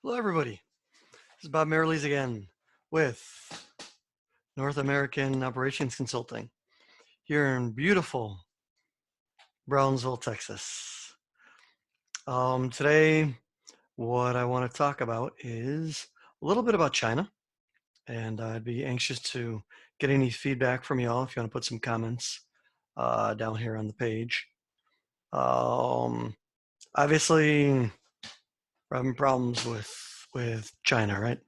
Hello, everybody. This is Bob Merrilees again with North American Operations Consulting here in beautiful Brownsville, Texas. Today, what I want to talk about is a little bit about China, and I'd be anxious to get any feedback from y'all if you want to put some comments down here on the page. Obviously, we're having problems with China, right?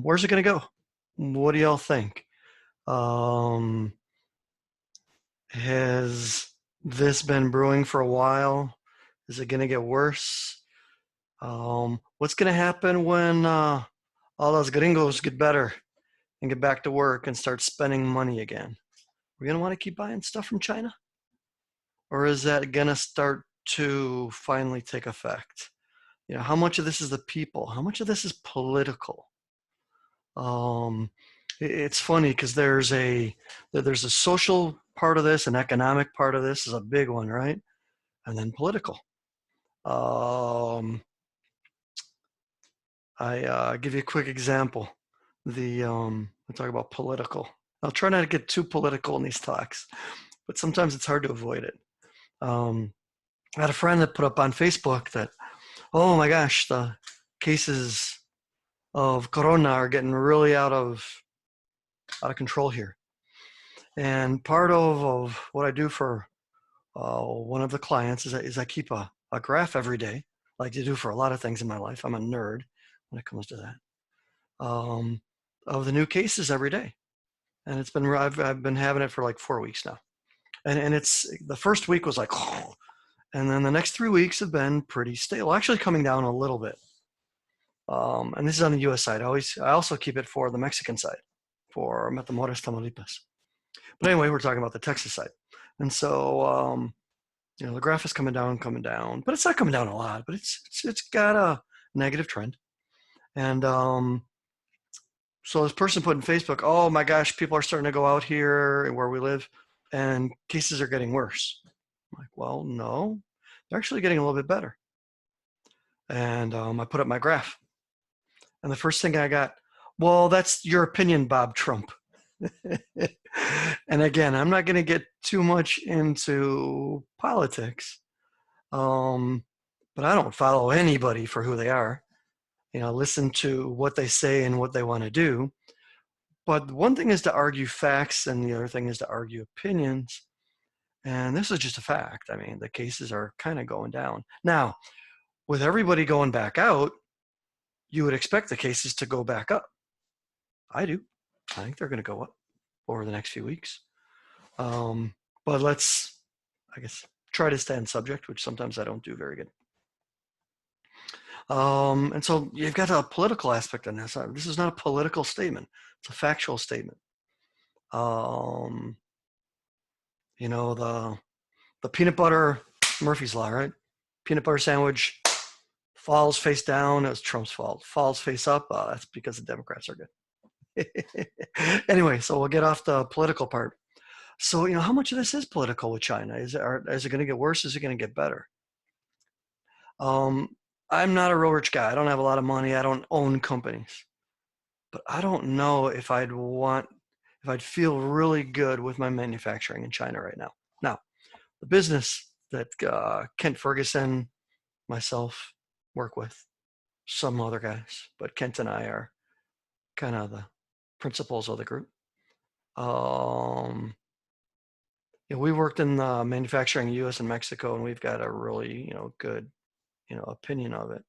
Where's it going to go? What do y'all think? Has this been brewing for a while? Is it going to get worse? What's going to happen when all those gringos get better and get back to work and start spending money again? We're going to want to keep buying stuff from China? Or is that going to start to finally take effect? You know, how much of this is the people? How much of this is political? It's funny because there's a social part of this, an economic part of this is a big one, right? And then political. I give you a quick example. I talk about political. I'll try not to get too political in these talks, but sometimes it's hard to avoid it. I had a friend that put up on Facebook that, oh my gosh, the cases of corona are getting really out of control here. And part of what I do for one of the clients is I keep a graph every day, like I do for a lot of things in my life. I'm a nerd when it comes to that, of the new cases every day. And it's been, I've been having it for like 4 weeks now. And it's, the first week was like, oh, and then the next 3 weeks have been pretty stable, actually coming down a little bit. And this is on the US side. I also keep it for the Mexican side, for Matamoros, Tamaulipas. But anyway, we're talking about the Texas side. And so, you know, the graph is coming down, but it's not coming down a lot, but it's got a negative trend. And so this person put in Facebook, oh my gosh, people are starting to go out here where we live and cases are getting worse. I'm like, well, no, they're actually getting a little bit better. And I put up my graph. And the first thing I got, well, that's your opinion, Bob Trump. And again, I'm not going to get too much into politics, but I don't follow anybody for who they are. You know, listen to what they say and what they want to do. But one thing is to argue facts, and the other thing is to argue opinions. And this is just a fact. I mean, the cases are kind of going down. Now, with everybody going back out, you would expect the cases to go back up. I do. I think they're going to go up over the next few weeks. But let's, I guess, try to stay on subject, which sometimes I don't do very good. And so you've got a political aspect in this. This is not a political statement. It's a factual statement. You know, the peanut butter, Murphy's Law, right? Peanut butter sandwich falls face down, it's Trump's fault. Falls face up, that's because the Democrats are good. Anyway, so we'll get off the political part. So, you know, how much of this is political with China? Is it going to get worse? Is it going to get better? I'm not a real rich guy. I don't have a lot of money. I don't own companies. But I don't know if I'd feel really good with my manufacturing in China right now. Now, the business that Kent Ferguson, myself, work with, some other guys, but Kent and I are kind of the principals of the group. You know, we worked in manufacturing in the U.S. and Mexico, and we've got a really, you know, good, you know, opinion of it.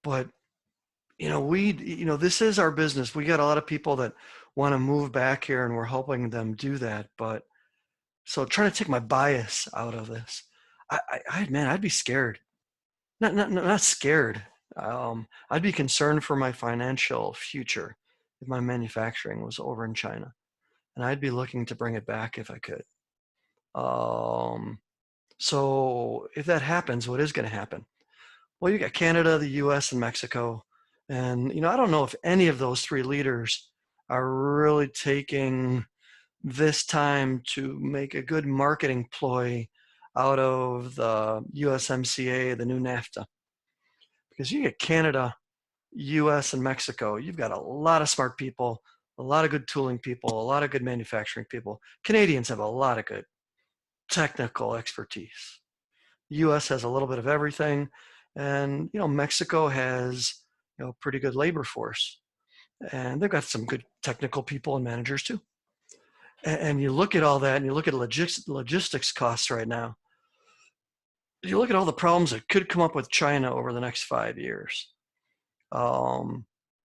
But you know, this is our business. We got a lot of people that want to move back here, and we're helping them do that. But so trying to take my bias out of this, man, I'd be scared. Not scared. I'd be concerned for my financial future if my manufacturing was over in China, and I'd be looking to bring it back if I could. So if that happens, what is going to happen? Well, you got Canada, the U.S., and Mexico. And, you know, I don't know if any of those three leaders are really taking this time to make a good marketing ploy out of the USMCA, the new NAFTA. Because you get Canada, US, and Mexico, you've got a lot of smart people, a lot of good tooling people, a lot of good manufacturing people. Canadians have a lot of good technical expertise. US has a little bit of everything. And, Mexico has, pretty good labor force. And they've got some good technical people and managers too. And you look at all that and you look at logistics costs right now. You look at all the problems that could come up with China over the next 5 years. And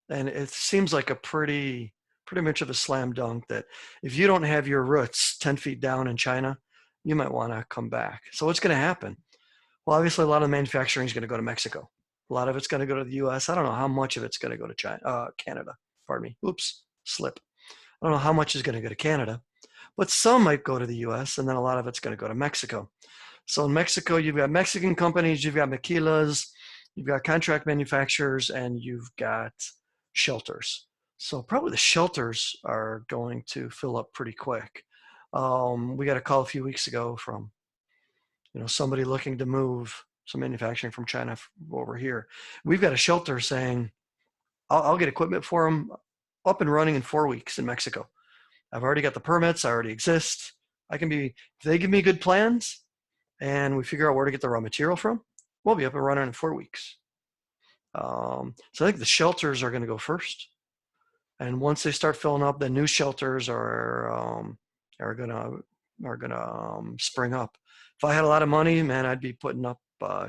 it seems like a pretty much of a slam dunk that if you don't have your roots 10 feet down in China, you might want to come back. So what's going to happen? Well, obviously a lot of the manufacturing is going to go to Mexico. A lot of it's going to go to the US. I don't know how much of it's going to go to Canada. Pardon me. Oops, slip. I don't know how much is going to go to Canada, but some might go to the US, and then a lot of it's going to go to Mexico. So in Mexico, you've got Mexican companies, you've got maquilas, you've got contract manufacturers, and you've got shelters. So probably the shelters are going to fill up pretty quick. We got a call a few weeks ago from somebody looking to move some manufacturing from China over here. We've got a shelter saying, I'll get equipment for them up and running in 4 weeks in Mexico. I've already got the permits. I already exist. If they give me good plans and we figure out where to get the raw material from, we'll be up and running in 4 weeks. So I think the shelters are going to go first. And once they start filling up, the new shelters are gonna spring up. If I had a lot of money, man, I'd be putting up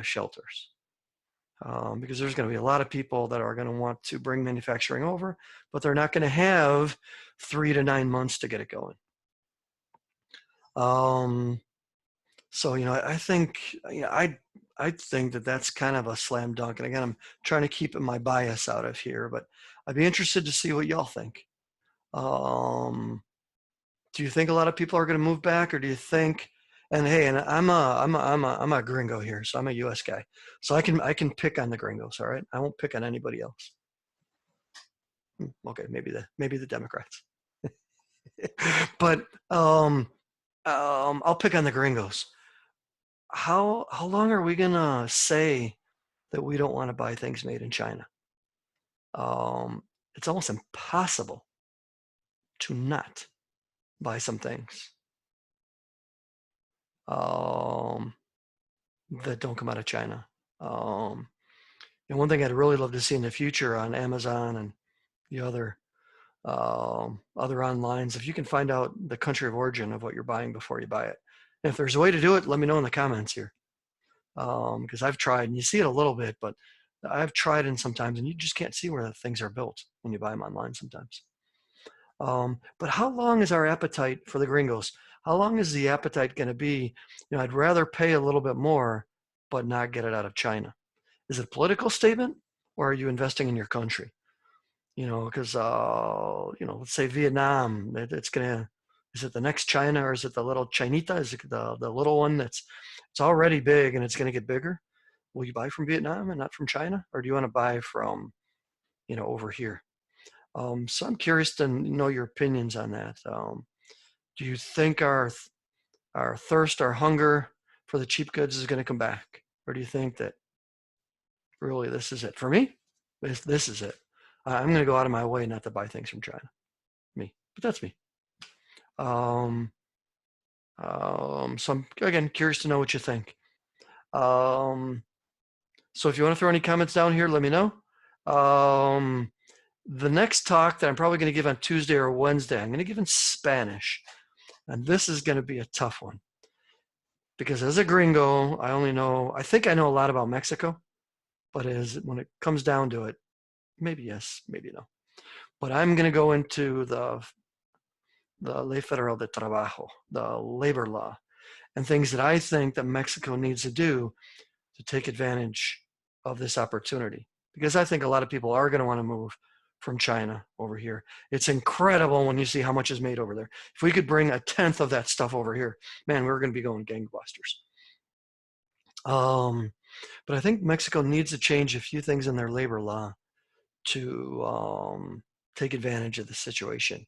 shelters. Because there's going to be a lot of people that are going to want to bring manufacturing over, but they're not going to have 3 to 9 months to get it going. So I think I think that that's kind of a slam dunk. And again, I'm trying to keep my bias out of here, but I'd be interested to see what y'all think. Do you think a lot of people are going to move back, or do you think? And hey, and I'm a gringo here, so I'm a U.S. guy, so I can pick on the gringos. All right, I won't pick on anybody else. Okay, maybe the Democrats, but I'll pick on the gringos. How long are we gonna say that we don't want to buy things made in China? It's almost impossible to not buy some things that don't come out of China. And one thing I'd really love to see in the future on Amazon and the other onlines, if you can find out the country of origin of what you're buying before you buy it. And if there's a way to do it, let me know in the comments here. Because I've tried, and you see it a little bit, but I've tried in sometimes, and you just can't see where the things are built when you buy them online sometimes. But how long is our appetite for the gringos? How long is the appetite going to be? I'd rather pay a little bit more, but not get it out of China. Is it a political statement, or are you investing in your country? Because let's say Vietnam, is it the next China, or is it the little Chinita? Is it the little one it's already big and it's going to get bigger? Will you buy from Vietnam and not from China, or do you want to buy from over here? So I'm curious to know your opinions on that. Do you think our thirst, our hunger for the cheap goods is going to come back, or do you think that really this is it for me? This is it. I'm going to go out of my way not to buy things from China. Me, but that's me. So I'm again curious to know what you think. So if you want to throw any comments down here, let me know. The next talk that I'm probably going to give on Tuesday or Wednesday, I'm going to give in Spanish. And this is going to be a tough one. Because as a gringo, I think I know a lot about Mexico. But when it comes down to it, maybe yes, maybe no. But I'm going to go into the Ley Federal de Trabajo, the labor law, and things that I think that Mexico needs to do to take advantage of this opportunity. Because I think a lot of people are going to want to move from China over here. It's incredible when you see how much is made over there. If we could bring 1/10 of that stuff over here, man, we're going to be going gangbusters. But I think Mexico needs to change a few things in their labor law to take advantage of the situation.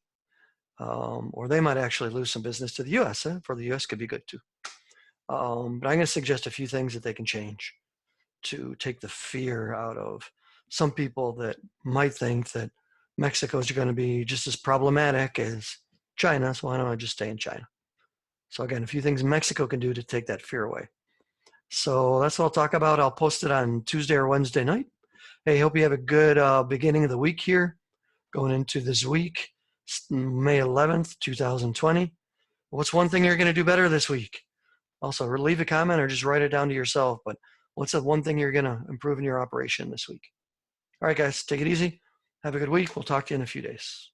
Or they might actually lose some business to the U.S. For the U.S. could be good too. But I'm going to suggest a few things that they can change to take the fear out of some people that might think that Mexico is going to be just as problematic as China. So why don't I just stay in China? So again, a few things Mexico can do to take that fear away. So that's what I'll talk about. I'll post it on Tuesday or Wednesday night. Hey, hope you have a good beginning of the week here, going into this week, May 11th, 2020. What's one thing you're going to do better this week? Also, leave a comment or just write it down to yourself. But what's the one thing you're going to improve in your operation this week? All right, guys, take it easy. Have a good week. We'll talk to you in a few days.